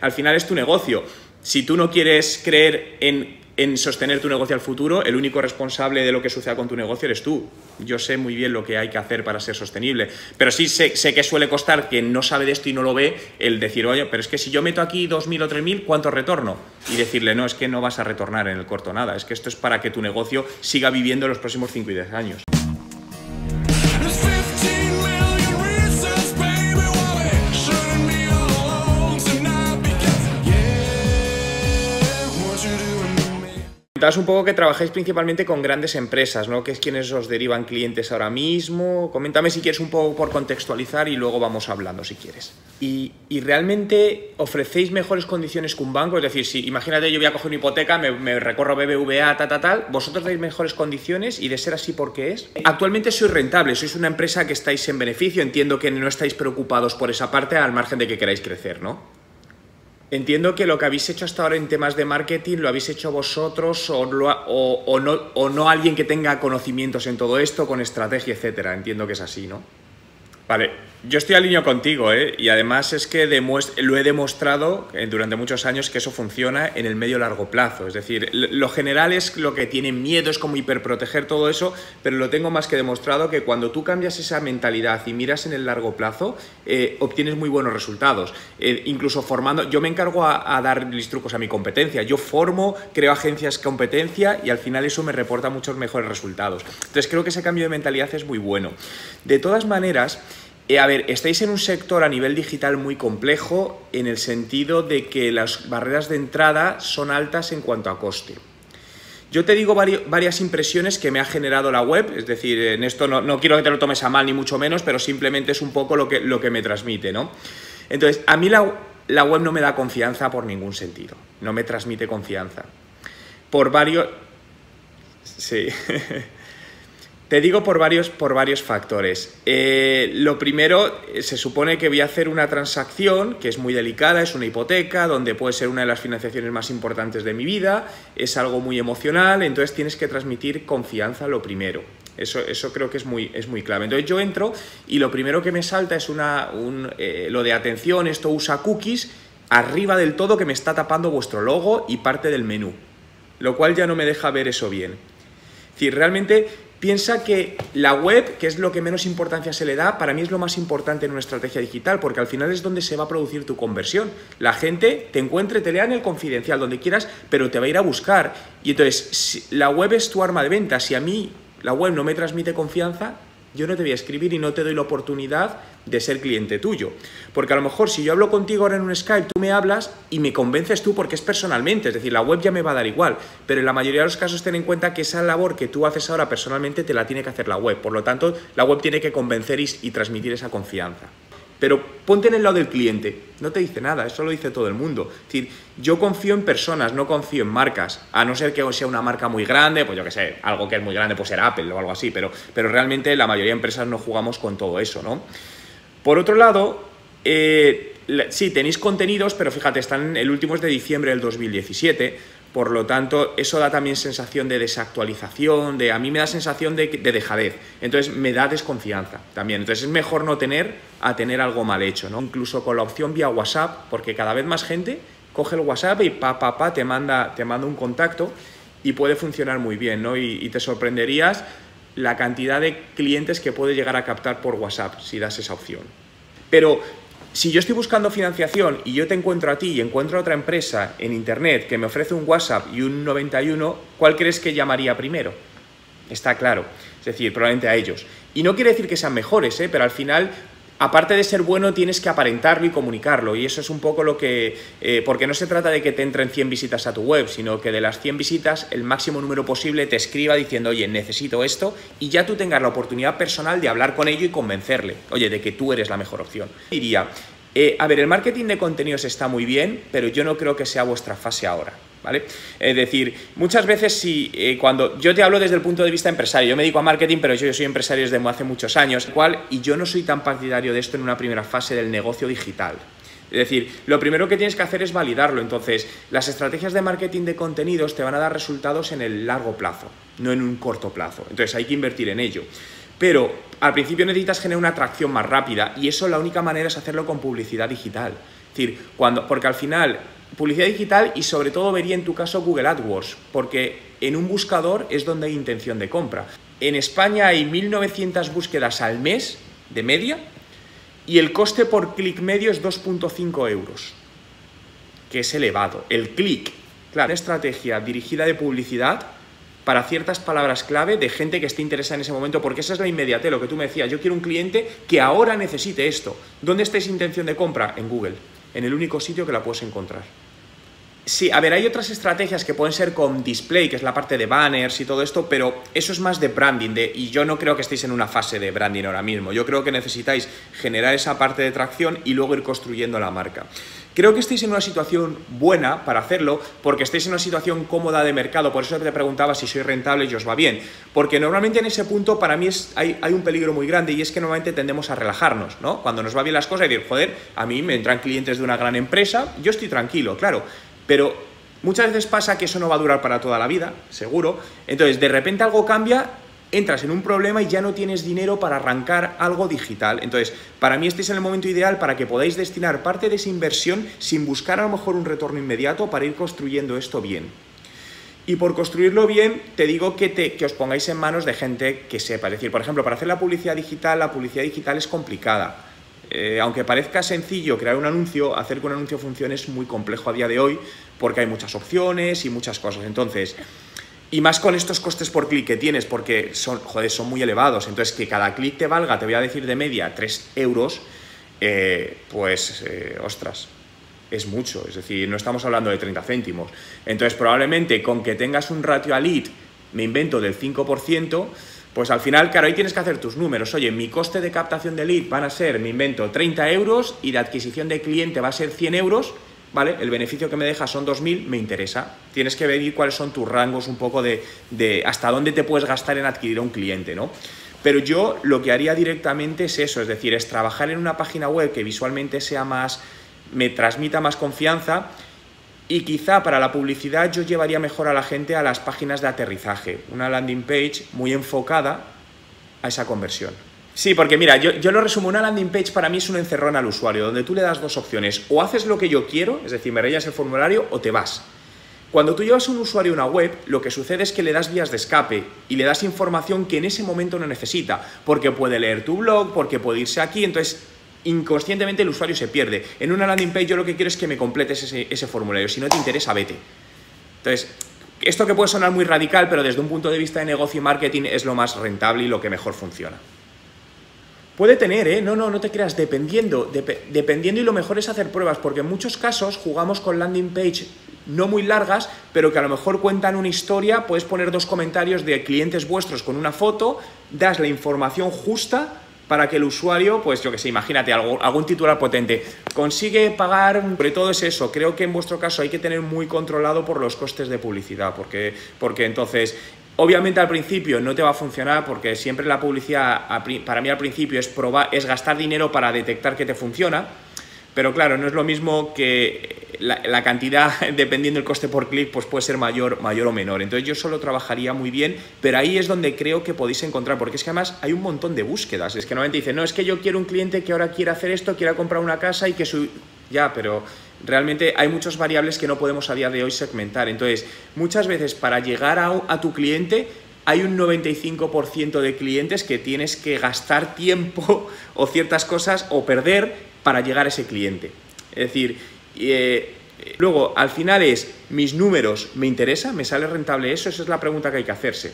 al final es tu negocio. Si tú no quieres creer en sostener tu negocio al futuro, el único responsable de lo que suceda con tu negocio eres tú. Yo sé muy bien lo que hay que hacer para ser sostenible, pero sí sé que suele costar quien no sabe de esto y no lo ve el decir, oye, pero es que si yo meto aquí 2.000 o 3.000, ¿cuánto retorno? Y decirle, no, es que no vas a retornar en el corto nada, es que esto es para que tu negocio siga viviendo los próximos 5 y 10 años. Comentabas un poco que trabajáis principalmente con grandes empresas, ¿no? ¿Qué es quienes os derivan clientes ahora mismo? Coméntame si quieres un poco por contextualizar y luego vamos hablando si quieres. ¿Y realmente ofrecéis mejores condiciones que un banco? Es decir, si imagínate yo voy a coger una hipoteca, me recorro BBVA, tal, ¿vosotros dais mejores condiciones? Y de ser así, ¿por qué es? Actualmente sois rentable, sois una empresa que estáis en beneficio, entiendo que no estáis preocupados por esa parte al margen de que queráis crecer, ¿no? Entiendo que lo que habéis hecho hasta ahora en temas de marketing lo habéis hecho vosotros o no alguien que tenga conocimientos en todo esto, con estrategia, etcétera. Entiendo que es así, ¿no? Vale, yo estoy alineado contigo, ¿eh? Y además es que lo he demostrado durante muchos años que eso funciona en el medio largo plazo. Es decir, lo general es lo que tienen miedo, es como hiperproteger todo eso, pero lo tengo más que demostrado que cuando tú cambias esa mentalidad y miras en el largo plazo, obtienes muy buenos resultados. Incluso formando, yo me encargo a darles trucos a mi competencia. Yo formo, creo agencias competencia y al final eso me reporta muchos mejores resultados. Entonces creo que ese cambio de mentalidad es muy bueno. De todas maneras, a ver, estáis en un sector a nivel digital muy complejo en el sentido de que las barreras de entrada son altas en cuanto a coste. Yo te digo varias impresiones que me ha generado la web, es decir, en esto no quiero que te lo tomes a mal ni mucho menos, pero simplemente es un poco lo que me transmite, ¿no? Entonces, a mí la web no me da confianza por ningún sentido, no me transmite confianza. Por varios... Sí... Te digo por varios factores. Lo primero, se supone que voy a hacer una transacción que es muy delicada, es una hipoteca, donde puede ser una de las financiaciones más importantes de mi vida, es algo muy emocional, entonces tienes que transmitir confianza lo primero. Eso creo que es muy clave. Entonces yo entro y lo primero que me salta es lo de atención, esto usa cookies, arriba del todo que me está tapando vuestro logo y parte del menú, lo cual ya no me deja ver eso bien. Es decir, realmente... Piensa que la web, que es lo que menos importancia se le da, para mí es lo más importante en una estrategia digital, porque al final es donde se va a producir tu conversión. La gente te encuentre, te lea en el confidencial, donde quieras, pero te va a ir a buscar. Y entonces, si la web es tu arma de venta. Si a mí la web no me transmite confianza, yo no te voy a escribir y no te doy la oportunidad de ser cliente tuyo. Porque a lo mejor si yo hablo contigo ahora en un Skype, tú me hablas y me convences tú porque es personalmente, es decir, la web ya me va a dar igual, pero en la mayoría de los casos ten en cuenta que esa labor que tú haces ahora personalmente te la tiene que hacer la web, por lo tanto la web tiene que convencer y transmitir esa confianza. Pero ponte en el lado del cliente, no te dice nada, eso lo dice todo el mundo. Es decir, yo confío en personas, no confío en marcas, a no ser que sea una marca muy grande, pues yo qué sé, algo que es muy grande, pues ser Apple o algo así, pero realmente la mayoría de empresas no jugamos con todo eso, ¿no? Por otro lado, sí, tenéis contenidos, pero fíjate, el último es de diciembre del 2017, por lo tanto, eso da también sensación de desactualización, a mí me da sensación de dejadez, entonces me da desconfianza también. Entonces es mejor no tener a tener algo mal hecho, ¿no? Incluso con la opción vía WhatsApp, porque cada vez más gente coge el WhatsApp y te manda un contacto y puede funcionar muy bien, ¿no? Y te sorprenderías la cantidad de clientes que puede llegar a captar por WhatsApp si das esa opción. Pero si yo estoy buscando financiación y yo te encuentro a ti y encuentro a otra empresa en internet que me ofrece un WhatsApp y un 91, ¿cuál crees que llamaría primero? Está claro, es decir, probablemente a ellos. Y no quiere decir que sean mejores, pero al final, aparte de ser bueno, tienes que aparentarlo y comunicarlo. Y eso es un poco lo que... porque no se trata de que te entren 100 visitas a tu web, sino que de las 100 visitas, el máximo número posible te escriba diciendo, oye, necesito esto, y ya tú tengas la oportunidad personal de hablar con ello y convencerle, oye, de que tú eres la mejor opción. Diría, a ver, el marketing de contenidos está muy bien, pero yo no creo que sea vuestra fase ahora, ¿vale? Es decir, muchas veces cuando yo te hablo desde el punto de vista empresario, yo me dedico a marketing, pero yo soy empresario desde hace muchos años, y yo no soy tan partidario de esto en una primera fase del negocio digital. Es decir, lo primero que tienes que hacer es validarlo. Entonces, las estrategias de marketing de contenidos te van a dar resultados en el largo plazo, no en un corto plazo. Entonces, hay que invertir en ello. Pero al principio necesitas generar una atracción más rápida y eso la única manera es hacerlo con publicidad digital. Es decir, porque al final, publicidad digital y sobre todo vería en tu caso Google AdWords, porque en un buscador es donde hay intención de compra. En España hay 1.900 búsquedas al mes de media y el coste por clic medio es 2,5 euros, que es elevado. El clic, claro, una estrategia dirigida de publicidad para ciertas palabras clave de gente que esté interesada en ese momento, porque esa es la inmediatez, lo que tú me decías, yo quiero un cliente que ahora necesite esto. ¿Dónde está esa intención de compra? En Google, en el único sitio que la puedes encontrar. Sí, a ver, hay otras estrategias que pueden ser con display, que es la parte de banners y todo esto, pero eso es más de branding, y yo no creo que estéis en una fase de branding ahora mismo. Yo creo que necesitáis generar esa parte de tracción y luego ir construyendo la marca. Creo que estáis en una situación buena para hacerlo, porque estáis en una situación cómoda de mercado, por eso te preguntaba si sois rentable y os va bien, porque normalmente en ese punto para mí hay un peligro muy grande, y es que normalmente tendemos a relajarnos, ¿no? Cuando nos va bien las cosas y decir, joder, a mí me entran clientes de una gran empresa, yo estoy tranquilo, claro. Pero muchas veces pasa que eso no va a durar para toda la vida, seguro. Entonces, de repente algo cambia, entras en un problema y ya no tienes dinero para arrancar algo digital. Entonces, para mí este es el momento ideal para que podáis destinar parte de esa inversión sin buscar a lo mejor un retorno inmediato para ir construyendo esto bien. Y por construirlo bien, te digo que os pongáis en manos de gente que sepa. Es decir, por ejemplo, para hacer la publicidad digital es complicada. Aunque parezca sencillo crear un anuncio, hacer que un anuncio funcione es muy complejo a día de hoy porque hay muchas opciones y muchas cosas. Entonces, y más con estos costes por clic que tienes, porque son muy elevados. Entonces, que cada clic te valga, te voy a decir de media, 3 euros, ostras, es mucho. Es decir, no estamos hablando de 30 céntimos. Entonces, probablemente con que tengas un ratio a lead, me invento, del 5%, pues al final, claro, ahí tienes que hacer tus números. Oye, mi coste de captación de lead van a ser, me invento, 30 euros y de adquisición de cliente va a ser 100 euros, ¿vale? El beneficio que me deja son 2.000, me interesa. Tienes que ver cuáles son tus rangos un poco de hasta dónde te puedes gastar en adquirir a un cliente, ¿no? Pero yo lo que haría directamente es eso, es decir, es trabajar en una página web que visualmente sea me transmita más confianza. Y quizá para la publicidad yo llevaría mejor a la gente a las páginas de aterrizaje, una landing page muy enfocada a esa conversión. Sí, porque mira, yo lo resumo, una landing page para mí es un encerrón al usuario, donde tú le das dos opciones, o haces lo que yo quiero, es decir, me rellenas el formulario, o te vas. Cuando tú llevas un usuario a una web, lo que sucede es que le das vías de escape y le das información que en ese momento no necesita, porque puede leer tu blog, porque puede irse aquí, entonces inconscientemente el usuario se pierde. En una landing page yo lo que quiero es que me completes ese formulario, si no te interesa, vete. Entonces, esto que puede sonar muy radical, pero desde un punto de vista de negocio y marketing es lo más rentable y lo que mejor funciona. Puede tener, no te creas, dependiendo, y lo mejor es hacer pruebas, porque en muchos casos jugamos con landing page no muy largas, pero que a lo mejor cuentan una historia, puedes poner 2 comentarios de clientes vuestros con una foto, das la información justa para que el usuario, pues yo que sé, imagínate algún titular potente, consigue pagar, sobre todo es eso, creo que en vuestro caso hay que tener muy controlado por los costes de publicidad, porque entonces, obviamente al principio no te va a funcionar, porque siempre la publicidad, para mí al principio es gastar dinero para detectar que te funciona, pero claro, no es lo mismo que la cantidad, dependiendo del coste por clic, pues puede ser mayor o menor. Entonces yo solo trabajaría muy bien, pero ahí es donde creo que podéis encontrar, porque es que además hay un montón de búsquedas. Es que normalmente dicen, no, es que yo quiero un cliente que ahora quiera hacer esto, quiera comprar una casa y que ya, pero realmente hay muchas variables que no podemos a día de hoy segmentar. Entonces, muchas veces para llegar a tu cliente hay un 95% de clientes que tienes que gastar tiempo o ciertas cosas o perder para llegar a ese cliente. Es decir, luego al final es, ¿mis números me interesa? ¿Me sale rentable eso? Esa es la pregunta que hay que hacerse.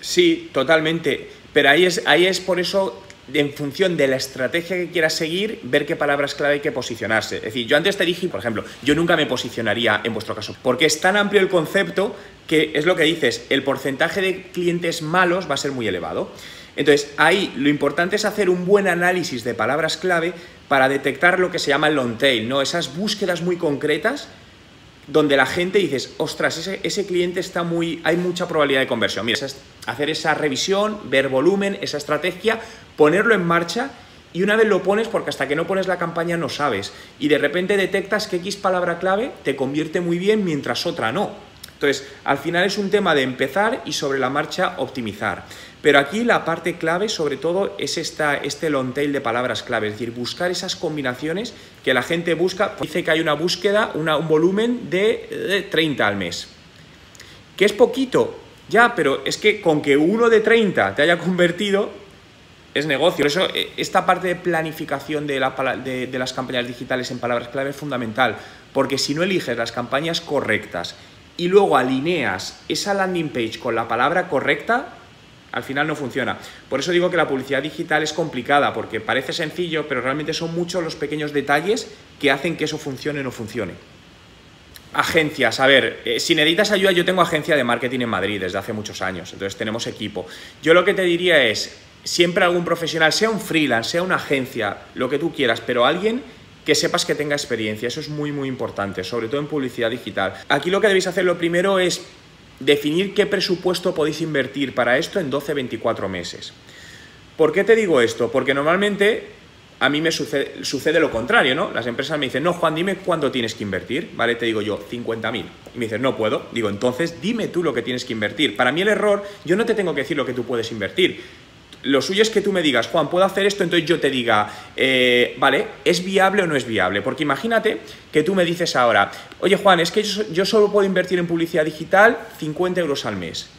Sí, totalmente, pero ahí es por eso, en función de la estrategia que quieras seguir, ver qué palabras clave hay que posicionarse. Es decir, yo antes te dije, por ejemplo, yo nunca me posicionaría en vuestro caso, porque es tan amplio el concepto que es lo que dices, el porcentaje de clientes malos va a ser muy elevado. Entonces, ahí lo importante es hacer un buen análisis de palabras clave para detectar lo que se llama el long tail, ¿no? Esas búsquedas muy concretas donde la gente dices, ostras, ese cliente hay mucha probabilidad de conversión. Mira, hacer esa revisión, ver volumen, esa estrategia, ponerlo en marcha, y una vez lo pones, porque hasta que no pones la campaña no sabes, y de repente detectas que X palabra clave te convierte muy bien mientras otra no. Entonces, al final es un tema de empezar y sobre la marcha optimizar. Pero aquí la parte clave, sobre todo, es este long tail de palabras clave, es decir, buscar esas combinaciones que la gente busca. Dice que hay una búsqueda, un volumen de 30 al mes. ¿Que es poquito? Ya, pero es que con que uno de 30 te haya convertido, es negocio. Por eso esta parte de planificación de las campañas digitales en palabras clave es fundamental, porque si no eliges las campañas correctas y luego alineas esa landing page con la palabra correcta, al final no funciona. Por eso digo que la publicidad digital es complicada, porque parece sencillo, pero realmente son muchos los pequeños detalles que hacen que eso funcione o no funcione. Agencias, a ver, si necesitas ayuda, yo tengo agencia de marketing en Madrid desde hace muchos años, entonces tenemos equipo. Yo lo que te diría es, siempre algún profesional, sea un freelance, sea una agencia, lo que tú quieras, pero alguien que sepas que tenga experiencia, eso es muy muy importante, sobre todo en publicidad digital. Aquí lo que debéis hacer lo primero es definir qué presupuesto podéis invertir para esto en 12-24 meses. ¿Por qué te digo esto? Porque normalmente a mí me sucede lo contrario, ¿no? Las empresas me dicen, no, Juan, dime cuánto tienes que invertir, ¿vale? Te digo yo, 50.000. Y me dices, no puedo. Digo, entonces dime tú lo que tienes que invertir. Para mí el error, yo no te tengo que decir lo que tú puedes invertir. Lo suyo es que tú me digas, Juan, ¿puedo hacer esto? Entonces yo te diga, vale, ¿es viable o no es viable? Porque imagínate que tú me dices ahora, oye, Juan, es que yo solo puedo invertir en publicidad digital 50 euros al mes.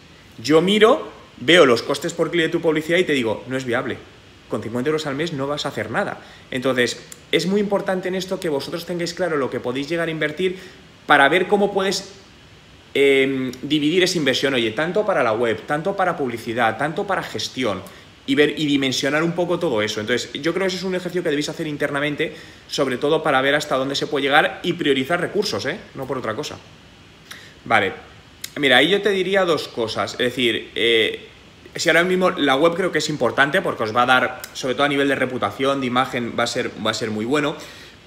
Yo miro, veo los costes por clic de tu publicidad y te digo, no es viable. Con 50 euros al mes no vas a hacer nada. Entonces, es muy importante en esto que vosotros tengáis claro lo que podéis llegar a invertir para ver cómo puedes dividir esa inversión. Oye, tanto para la web, tanto para publicidad, tanto para gestión, y ver y dimensionar un poco todo eso. Entonces, yo creo que eso es un ejercicio que debéis hacer internamente, sobre todo para ver hasta dónde se puede llegar y priorizar recursos, no por otra cosa. Vale, mira, ahí yo te diría dos cosas. Es decir, si ahora mismo la web creo que es importante porque os va a dar, sobre todo a nivel de reputación, de imagen, va a ser muy bueno.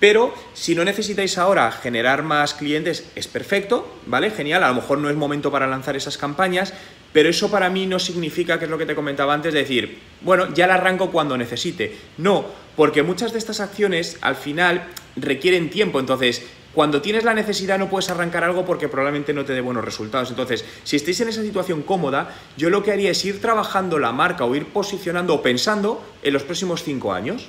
Pero si no necesitáis ahora generar más clientes, es perfecto, ¿vale? Genial, a lo mejor no es momento para lanzar esas campañas, pero eso para mí no significa, que es lo que te comentaba antes, decir, bueno, ya la arranco cuando necesite. No, porque muchas de estas acciones al final requieren tiempo, entonces cuando tienes la necesidad no puedes arrancar algo porque probablemente no te dé buenos resultados. Entonces, si estáis en esa situación cómoda, yo lo que haría es ir trabajando la marca o ir posicionando o pensando en los próximos 5 años.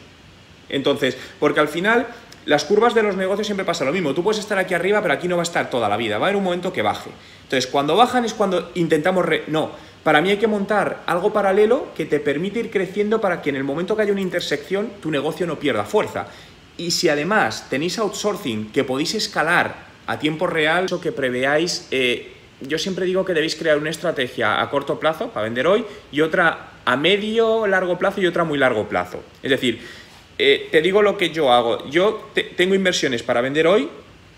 Entonces, porque al final las curvas de los negocios siempre pasa lo mismo. Tú puedes estar aquí arriba, pero aquí no va a estar toda la vida. Va a haber un momento que baje. Entonces, cuando bajan es cuando intentamos... No, para mí hay que montar algo paralelo que te permite ir creciendo para que en el momento que haya una intersección, tu negocio no pierda fuerza. Y si además tenéis outsourcing que podéis escalar a tiempo real, eso que preveáis... yo siempre digo que debéis crear una estrategia a corto plazo para vender hoy y otra a medio, largo plazo y otra a muy largo plazo. Es decir... te digo lo que yo hago. Yo tengo inversiones para vender hoy,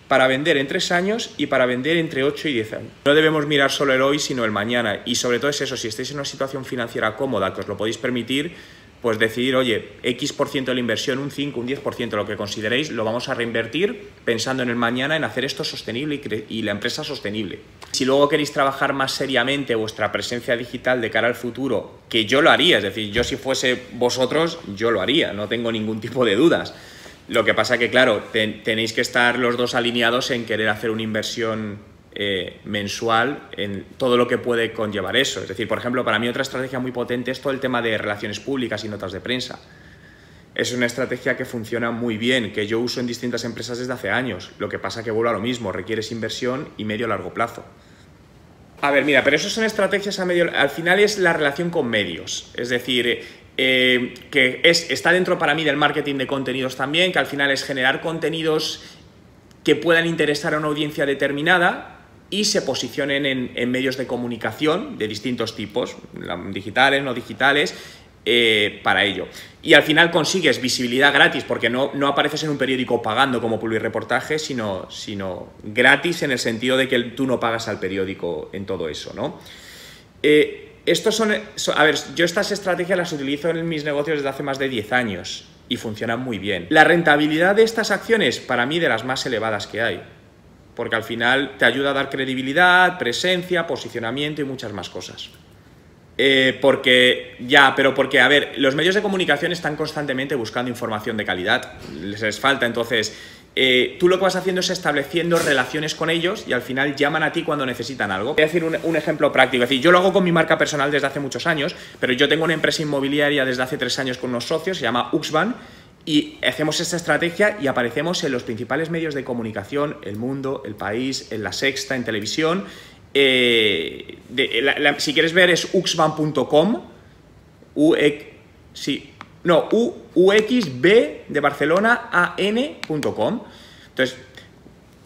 para vender en 3 años y para vender entre 8 y 10 años. No debemos mirar solo el hoy, sino el mañana. Y sobre todo es eso, si estáis en una situación financiera cómoda, que os lo podéis permitir, pues decidir, oye, X% de la inversión, un 5, un 10%, lo que consideréis, lo vamos a reinvertir pensando en el mañana, en hacer esto sostenible y la empresa sostenible. Si luego queréis trabajar más seriamente vuestra presencia digital de cara al futuro, que yo lo haría, es decir, yo si fuese vosotros, yo lo haría, no tengo ningún tipo de dudas. Lo que pasa que, claro, tenéis que estar los dos alineados en querer hacer una inversión mensual en todo lo que puede conllevar eso. Es decir, por ejemplo, para mí otra estrategia muy potente es todo el tema de relaciones públicas y notas de prensa. Es una estrategia que funciona muy bien, que yo uso en distintas empresas desde hace años. Lo que pasa que vuelvo a lo mismo, requieres inversión y medio a largo plazo. A ver, mira, pero eso son estrategias a medio... Al final es la relación con medios. Es decir, que está dentro para mí del marketing de contenidos también, que al final es generar contenidos que puedan interesar a una audiencia determinada y se posicionen en medios de comunicación de distintos tipos, digitales, no digitales, para ello. Y al final consigues visibilidad gratis, porque no apareces en un periódico pagando como publireportaje, sino gratis en el sentido de que tú no pagas al periódico en todo eso, ¿no? A ver, yo estas estrategias las utilizo en mis negocios desde hace más de 10 años y funcionan muy bien. La rentabilidad de estas acciones, para mí, de las más elevadas que hay, porque al final te ayuda a dar credibilidad, presencia, posicionamiento y muchas más cosas. Porque, a ver, los medios de comunicación están constantemente buscando información de calidad, les falta, entonces tú lo que vas haciendo es estableciendo relaciones con ellos y al final llaman a ti cuando necesitan algo. Voy a decir un ejemplo práctico. Es decir, yo lo hago con mi marca personal desde hace muchos años, pero yo tengo una empresa inmobiliaria desde hace 3 años con unos socios, se llama Uxban, y hacemos esta estrategia y aparecemos en los principales medios de comunicación, El Mundo, El País, en La Sexta, en televisión. Si quieres ver es uxban.com, UXB de Barcelona, AN.com. Entonces,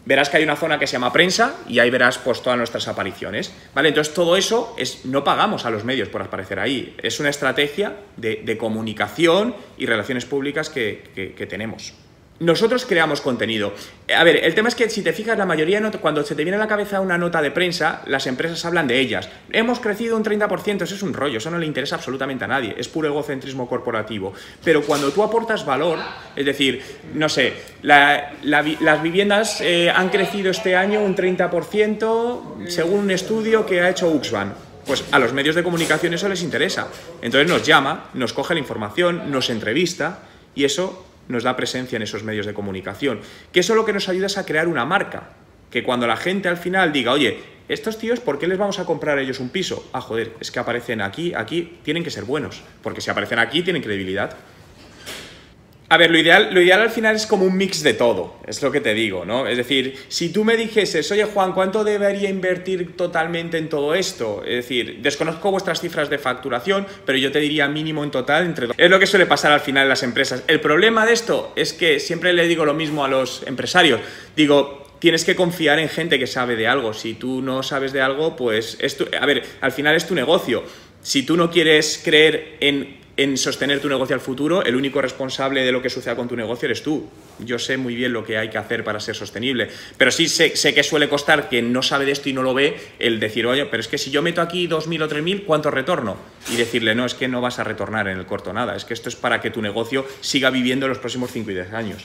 verás que hay una zona que se llama prensa y ahí verás pues todas nuestras apariciones, ¿vale? Entonces todo eso no pagamos a los medios por aparecer ahí, es una estrategia de comunicación y relaciones públicas que tenemos. Nosotros creamos contenido. A ver, el tema es que si te fijas, la mayoría, cuando se te viene a la cabeza una nota de prensa, las empresas hablan de ellas. Hemos crecido un 30%, eso es un rollo, eso no le interesa absolutamente a nadie, es puro egocentrismo corporativo. Pero cuando tú aportas valor, es decir, no sé, las viviendas han crecido este año un 30% según un estudio que ha hecho Uxban. Pues a los medios de comunicación eso les interesa. Entonces nos llama, nos coge la información, nos entrevista y eso nos da presencia en esos medios de comunicación. Que eso lo que nos ayuda es a crear una marca. Que cuando la gente al final diga, oye, estos tíos, ¿por qué les vamos a comprar a ellos un piso? Ah, joder, es que aparecen aquí, tienen que ser buenos. Porque si aparecen aquí, tienen credibilidad. A ver, lo ideal al final es como un mix de todo, es lo que te digo, ¿no? Es decir, si tú me dijeses, oye Juan, ¿cuánto debería invertir totalmente en todo esto? Es decir, desconozco vuestras cifras de facturación, pero yo te diría mínimo en total entre... Es lo que suele pasar al final en las empresas. El problema de esto es que siempre le digo lo mismo a los empresarios. Digo, tienes que confiar en gente que sabe de algo. Si tú no sabes de algo, pues... a ver, al final es tu negocio. Si tú no quieres creer en sostener tu negocio al futuro, el único responsable de lo que suceda con tu negocio eres tú. Yo sé muy bien lo que hay que hacer para ser sostenible, pero sí sé que suele costar quien no sabe de esto y no lo ve, el decir, oye, pero es que si yo meto aquí 2.000 o 3.000, ¿cuánto retorno? Y decirle, no, es que no vas a retornar en el corto nada, es que esto es para que tu negocio siga viviendo los próximos 5 y 10 años.